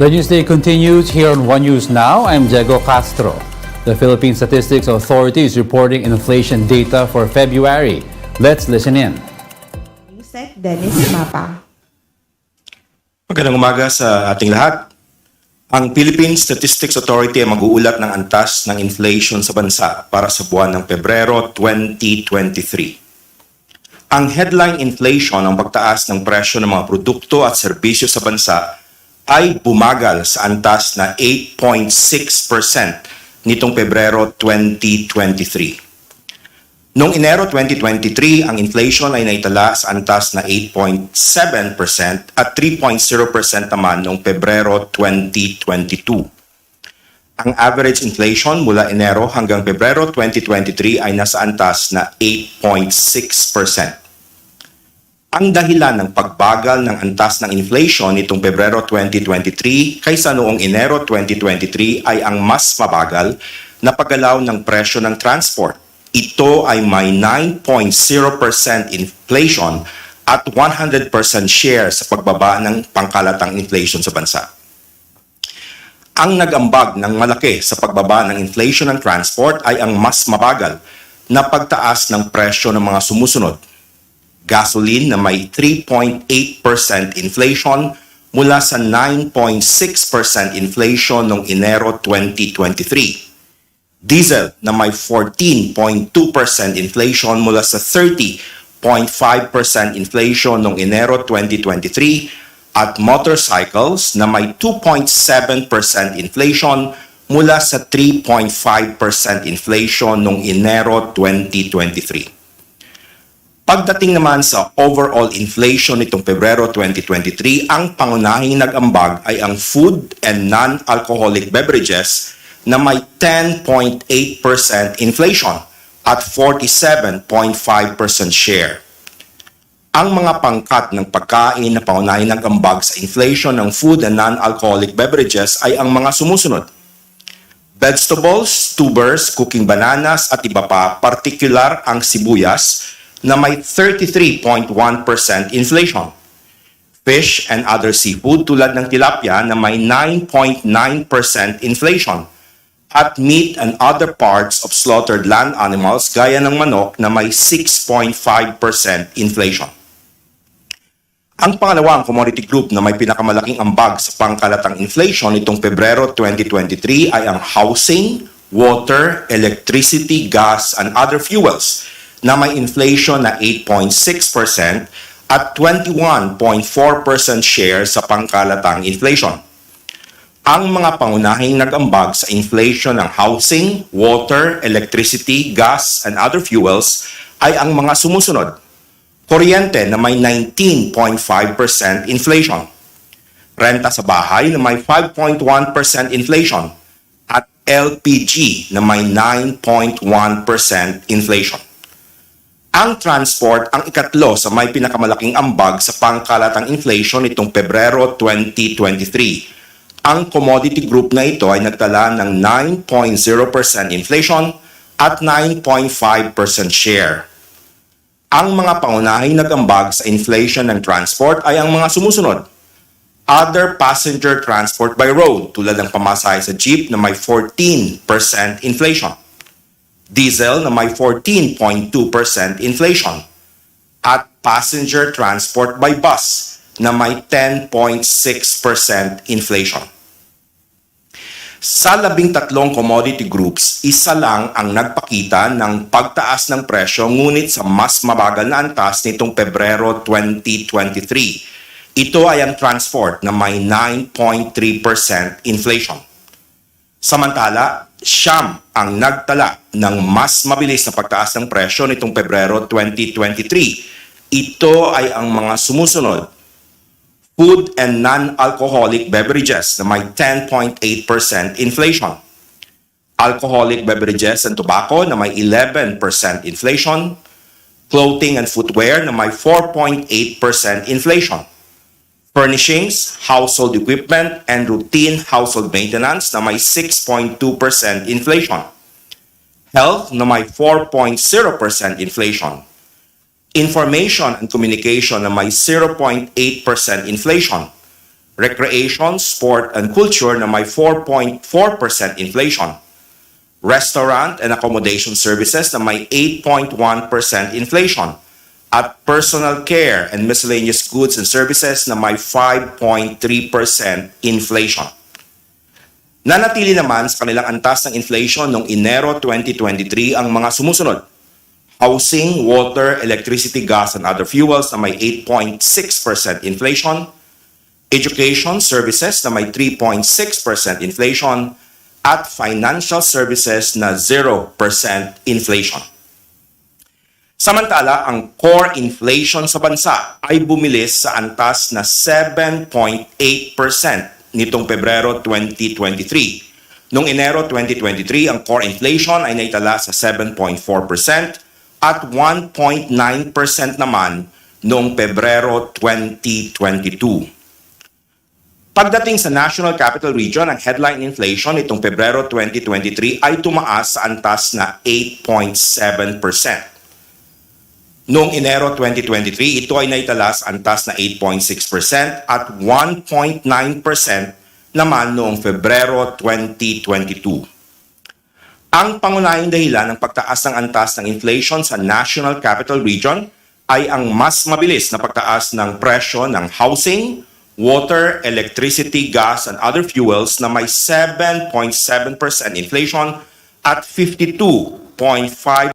The Newsday continues here on One News Now. I'm Diego Castro. The Philippine Statistics Authority is reporting inflation data for February. Let's listen in. Yusek Dennis Mapa. Magandang umaga sa ating lahat. Ang Philippine Statistics Authority ay mag-uulat ng antas ng inflation sa bansa para sa buwan ng Pebrero 2023. Ang headline inflation, ang pagtaas ng presyo ng mga produkto at serbisyo sa bansa, ay bumagal sa antas na 8.6% nitong Pebrero 2023. Noong Enero 2023, ang inflation ay naitala sa antas na 8.7% at 3.0% naman noong Pebrero 2022. Ang average inflation mula Enero hanggang Pebrero 2023 ay nasa antas na 8.6%. Ang dahilan ng pagbagal ng antas ng inflation nitong Pebrero 2023 kaysa noong Enero 2023 ay ang mas mabagal na paggalaw ng presyo ng transport. Ito ay may 9.0% inflation at 100% share sa pagbaba ng pangkalatang inflation sa bansa. Ang nag-ambag ng malaki sa pagbaba ng inflation ng transport ay ang mas mabagal na pagtaas ng presyo ng mga sumusunod. Gasoline na may 3.8% inflation mula sa 9.6% inflation noong Enero 2023. Diesel na may 14.2% inflation mula sa 30.5% inflation noong Enero 2023 at motorcycles na may 2.7% inflation mula sa 3.5% inflation noong Enero 2023. Pagdating naman sa overall inflation nitong Pebrero 2023, ang pangunahing nag-ambag ay ang food and non-alcoholic beverages na may 10.8% inflation at 47.5% share. Ang mga pangkat ng pagkain na pangunahing nag-ambag sa inflation ng food and non-alcoholic beverages ay ang mga sumusunod: vegetables, tubers, cooking bananas at iba pa, partikular ang sibuyas na may 33.1% inflation. Fish and other seafood tulad ng tilapia na may 9.9% inflation. At meat and other parts of slaughtered land animals gaya ng manok na may 6.5% inflation. Ang pangalawang commodity group na may pinakamalaking ambag sa pangkalatang inflation nitong Pebrero 2023 ay ang housing, water, electricity, gas, and other fuels na may inflation na 8.6% at 21.4% share sa pangkalatang inflation. Ang mga pangunahing nag-ambag sa inflation ng housing, water, electricity, gas, and other fuels ay ang mga sumusunod: kuryente na may 19.5% inflation, renta sa bahay na may 5.1% inflation, at LPG na may 9.1% inflation. Ang transport ang ikatlo sa may pinakamalaking ambag sa pangkalatang inflation nitong Pebrero 2023. Ang commodity group na ito ay nagtala ng 9.0% inflation at 9.5% share. Ang mga pangunahing nag-ambag sa inflation ng transport ay ang mga sumusunod: other passenger transport by road tulad ng pamasahe sa jeep na may 14% inflation, diesel na may 14.2% inflation, at passenger transport by bus na may 10.6% inflation. Sa 13 commodity groups, isa lang ang nagpakita ng pagtaas ng presyo ngunit sa mas mabagal na antas nitong Pebrero 2023. Ito ay ang transport na may 9.3% inflation. Samantala, Siyam ang nagtala ng mas mabilis na pagtaas ng presyo nitong Pebrero 2023. Ito ay ang mga sumusunod: food and non-alcoholic beverages na may 10.8% inflation, alcoholic beverages and tobacco na may 11% inflation, clothing and footwear na may 4.8% inflation, furnishings, household equipment, and routine household maintenance na may 6.2% inflation. Health na may 4.0% inflation. Information and communication na may 0.8% inflation. Recreation, sport, and culture na may 4.4% inflation. Restaurant and accommodation services na may 8.1% inflation. At personal care and miscellaneous goods and services na may 5.3% inflation. Nanatili naman sa kanilang antas ng inflation noong Enero 2023 ang mga sumusunod. Housing, water, electricity, gas, and other fuels na may 8.6% inflation. Education services na may 3.6% inflation. At financial services na 0% inflation. Samantala, ang core inflation sa bansa ay bumilis sa antas na 7.8% nitong Pebrero 2023. Noong Enero 2023, ang core inflation ay naitala sa 7.4% at 1.9% naman noong Pebrero 2022. Pagdating sa National Capital Region, ang headline inflation nitong Pebrero 2023 ay tumaas sa antas na 8.7%. Noong Enero 2023, ito ay naitala sa antas na 8.6% at 1.9% naman noong Pebrero 2022. Ang pangunahing dahilan ng pagtaas ng antas ng inflation sa National Capital Region ay ang mas mabilis na pagtaas ng presyo ng housing, water, electricity, gas, and other fuels na may 7.7% inflation at 52.5%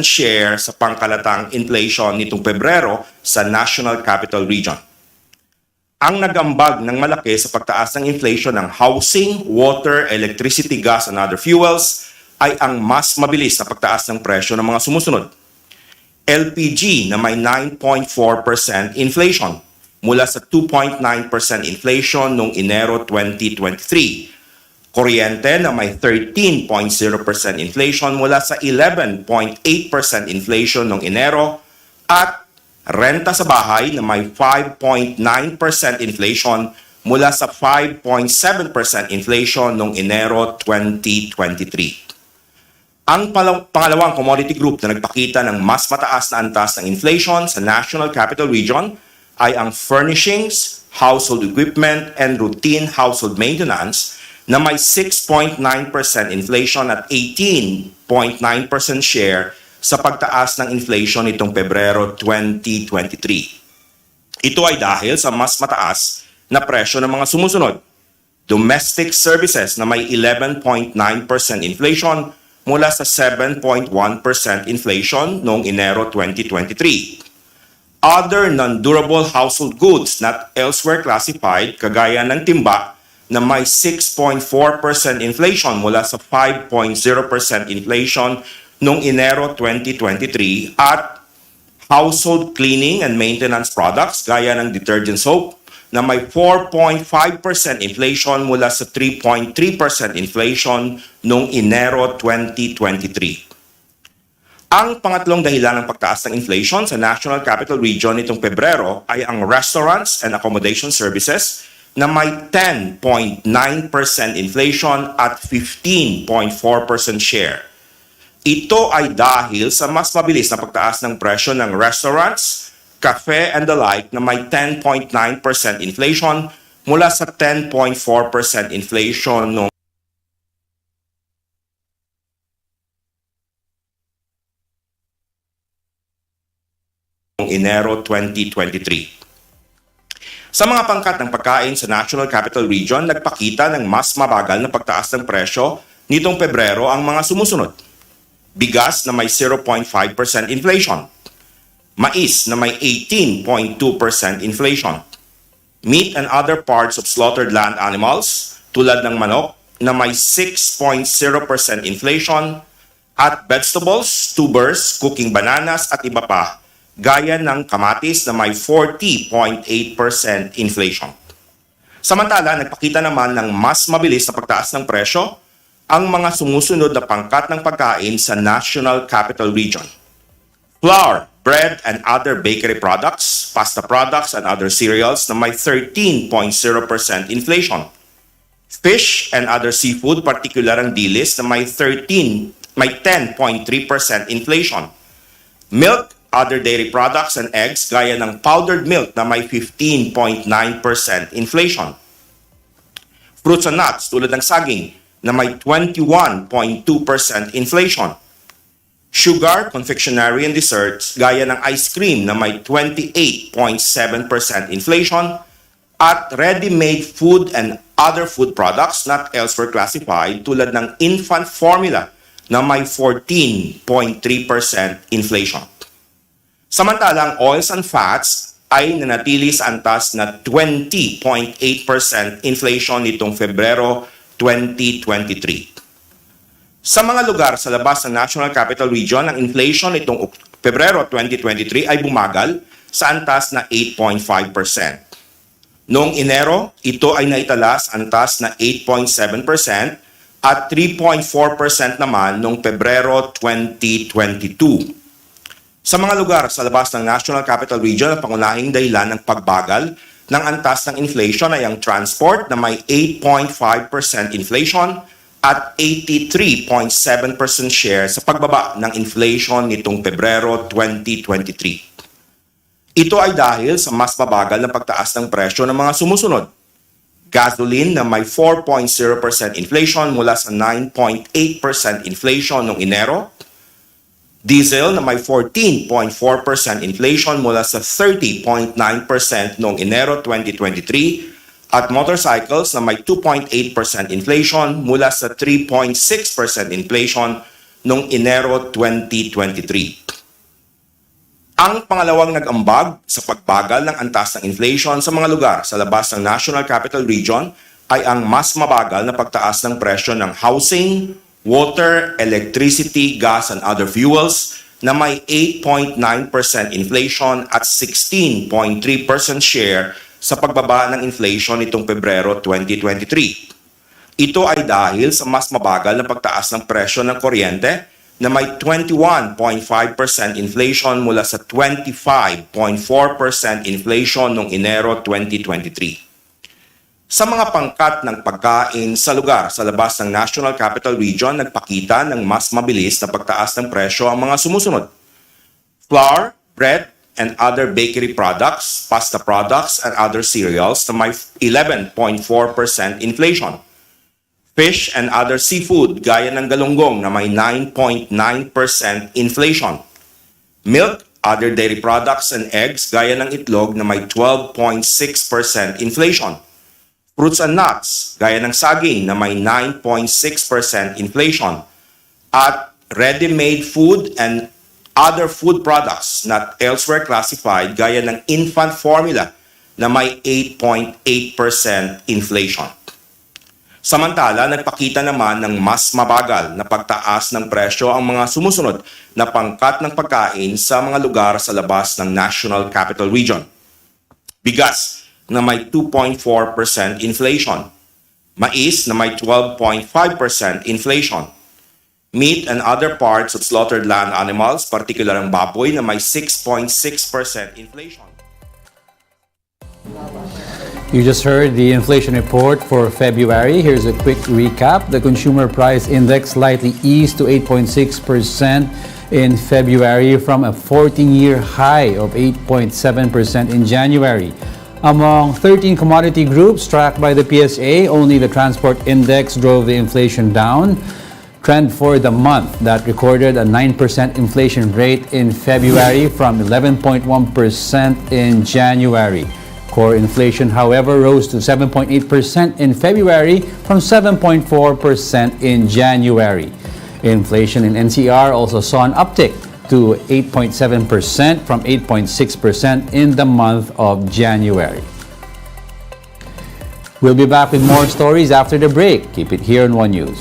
share sa pangkalatang inflation nitong Pebrero sa National Capital Region. Ang nagambag ng malaki sa pagtaas ng inflation ng housing, water, electricity, gas, and other fuels ay ang mas mabilis na pagtaas ng presyo ng mga sumusunod. LPG na may 9.4% inflation mula sa 2.9% inflation noong Enero 2023. Kuryente na may 13.0% inflation mula sa 11.8% inflation noong Enero at renta sa bahay na may 5.9% inflation mula sa 5.7% inflation noong Enero 2023. Ang pangalawang commodity group na nagpakita ng mas mataas na antas ng inflation sa National Capital Region ay ang furnishings, household equipment, and routine household maintenance na may 6.9% inflation at 18.9% share sa pagtaas ng inflation nitong Pebrero 2023. Ito ay dahil sa mas mataas na presyo ng mga sumusunod. Domestic services na may 11.9% inflation mula sa 7.1% inflation noong Enero 2023. Other non-durable household goods not elsewhere classified, kagaya ng timba, na may 6.4% inflation mula sa 5.0% inflation noong Enero 2023 at household cleaning and maintenance products gaya ng detergent soap na may 4.5% inflation mula sa 3.3% inflation noong Enero 2023. Ang pangatlong dahilan ng pagtaas ng inflation sa National Capital Region nitong Pebrero ay ang restaurants and accommodation services na may 10.9% inflation at 15.4% share. Ito ay dahil sa mas mabilis na pagtaas ng presyo ng restaurants, cafe, and the like na may 10.9% inflation mula sa 10.4% inflation noong Enero 2023. Sa mga pangkat ng pagkain sa National Capital Region, nagpakita ng mas mabagal na pagtaas ng presyo nitong Pebrero ang mga sumusunod. Bigas na may 0.5% inflation. Mais na may 18.2% inflation. Meat and other parts of slaughtered land animals, tulad ng manok, na may 6.0% inflation. At vegetables, tubers, cooking bananas at iba pa, gaya ng kamatis na may 40.8% inflation. Samantala, nagpakita naman ng mas mabilis na pagtaas ng presyo ang mga sumusunod na pangkat ng pagkain sa National Capital Region. Flour, bread, and other bakery products, pasta products, and other cereals na may 13.0% inflation. Fish and other seafood, particular ang dilis na may 10.3% inflation. Milk other dairy products and eggs gaya ng powdered milk na may 15.9% inflation. Fruits and nuts tulad ng saging na may 21.2% inflation. Sugar, confectionery, and desserts gaya ng ice cream na may 28.7% inflation at ready-made food and other food products not elsewhere classified tulad ng infant formula na may 14.3% inflation. Samantalang oils and fats ay nanatili sa antas na 20.8% inflation nitong Febrero 2023. Sa mga lugar sa labas ng National Capital Region, ang inflation nitong Pebrero 2023 ay bumagal sa antas na 8.5%. Noong Enero, ito ay naitala sa antas na 8.7% at 3.4% naman noong Pebrero 2022. Sa mga lugar sa labas ng National Capital Region, ang pangunahing dahilan ng pagbagal ng antas ng inflation ay ang transport na may 8.5% inflation at 83.7% share sa pagbaba ng inflation nitong Pebrero 2023. Ito ay dahil sa mas mabagal na pagtaas ng presyo ng mga sumusunod. Gasoline na may 4.0% inflation mula sa 9.8% inflation noong Enero. Diesel na may 14.4% inflation mula sa 30.9% noong Enero 2023. At motorcycles na may 2.8% inflation mula sa 3.6% inflation noong Enero 2023. Ang pangalawang nag-ambag sa pagbagal ng antas ng inflation sa mga lugar sa labas ng National Capital Region ay ang mas mabagal na pagtaas ng presyo ng housing, water, electricity, gas, and other fuels na may 8.9% inflation at 16.3% share sa pagbaba ng inflation nitong Pebrero 2023. Ito ay dahil sa mas mabagal na pagtaas ng presyo ng kuryente na may 21.5% inflation mula sa 25.4% inflation noong Enero 2023. Sa mga pangkat ng pagkain sa lugar sa labas ng National Capital Region, nagpakita ng mas mabilis na pagtaas ng presyo ang mga sumusunod: flour, bread, and other bakery products, pasta products, and other cereals na may 11.4% inflation. Fish and other seafood gaya ng galunggong na may 9.9% inflation. Milk, other dairy products, and eggs gaya ng itlog na may 12.6% inflation. Fruits and nuts gaya ng saging na may 9.6% inflation. At ready-made food and other food products not elsewhere classified gaya ng infant formula na may 8.8% inflation. Samantala, nagpakita naman ng mas mabagal na pagtaas ng presyo ang mga sumusunod na pangkat ng pagkain sa mga lugar sa labas ng National Capital Region. Bigas na may 2.4% inflation. Mais na may 12.5% inflation. Meat and other parts of slaughtered land animals, particular ang baboy na may 6.6% inflation. You just heard the inflation report for February. Here's a quick recap. The consumer price index slightly eased to 8.6% in February from a 14-year high of 8.7% in January. Among 13 commodity groups tracked by the PSA, only the transport index drove the inflation down. Trend for the month that recorded a 9% inflation rate in February from 11.1% in January. Core inflation, however, rose to 7.8% in February from 7.4% in January. Inflation in NCR also saw an uptick to 8.7% from 8.6% in the month of January. We'll be back with more stories after the break. Keep it here on One News.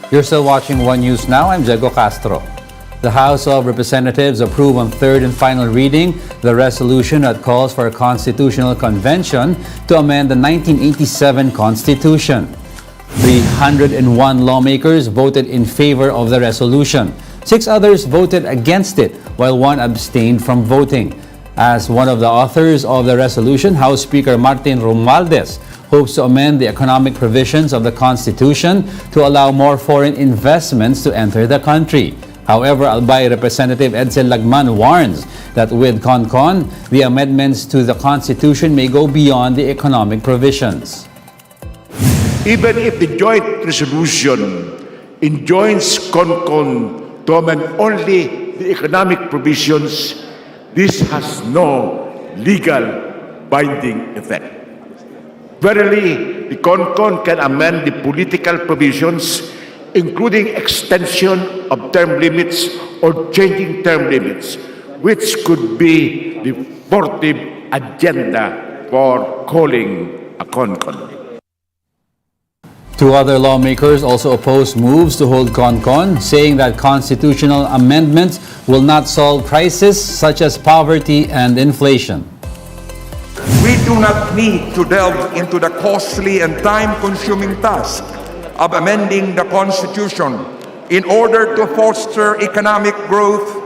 You're still watching One News Now. I'm Diego Castro. The House of Representatives approved on third and final reading the resolution that calls for a constitutional convention to amend the 1987 Constitution. 301 lawmakers voted in favor of the resolution. 6 others voted against it, while 1 abstained from voting. As one of the authors of the resolution, House Speaker Martin Romualdez hopes to amend the economic provisions of the Constitution to allow more foreign investments to enter the country. However, Albay Representative Edsel Lagman warns that with CONCON, the amendments to the Constitution may go beyond the economic provisions. Even if the joint resolution enjoins CONCON to amend only the economic provisions, this has no legal binding effect. Verily, the CONCON can amend the political provisions, including extension of term limits or changing term limits, which could be the abortive agenda for calling a CONCON. 2 other lawmakers also opposed moves to hold CONCON, saying that constitutional amendments will not solve crises such as poverty and inflation. We do not need to delve into the costly and time-consuming task of amending the Constitution in order to foster economic growth.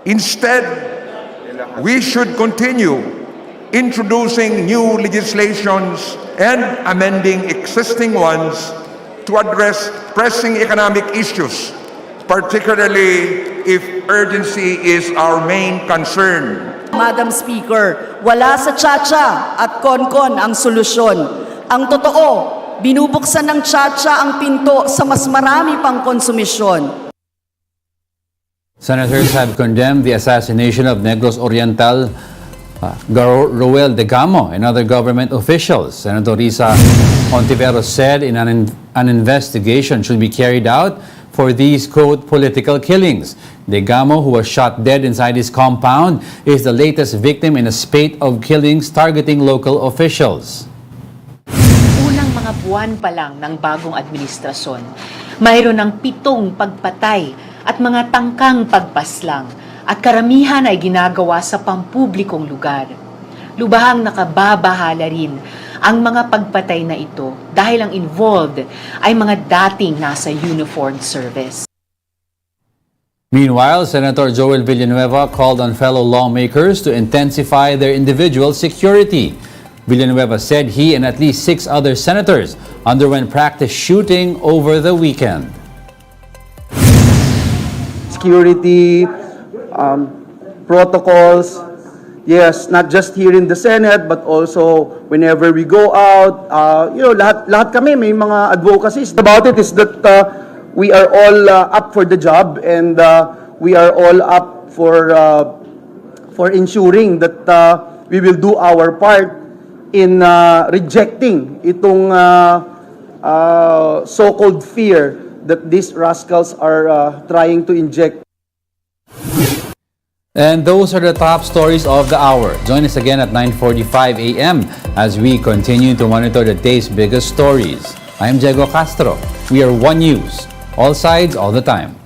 Instead, we should continue introducing new legislations and amending existing ones to address pressing economic issues, particularly if urgency is our main concern. Madam Speaker, wala sa Chacha at CONCON ang solusyon. Ang totoo, binubuksan ng Chacha ang pinto sa mas marami pang konsumisyon. Senators have condemned the assassination of Negros Oriental Roel De Gamo and other government officials. Senator Risa Ontiveros said an investigation should be carried out for these, quote, political killings. De Gamo, who was shot dead inside his compound, is the latest victim in a spate of killings targeting local officials. Unang mga buwan pa lang ng bagong administrasyon, mayroon ng 7 pagpatay at mga tangkang pagpaslang at karamihan ay ginagawa sa pampublikong lugar. Lubahang nakababahala rin ang mga pagpatay na ito dahil ang involved ay mga dating nasa uniformed service. Meanwhile, Senator Joel Villanueva called on fellow lawmakers to intensify their individual security. Villanueva said he and at least 6 other senators underwent practice shooting over the weekend. Security protocols, yes, not just here in the Senate, but also whenever we go out, lahat kami may mga advocacies about it. Is that we are all up for the job, and we are all up for ensuring that we will do our part in rejecting itong so-called fear that these rascals are trying to inject. And those are the top stories of the hour. Join us again at 9:45 a.m. as we continue to monitor the day's biggest stories. I'm Diego Castro. We are One News. All sides, all the time.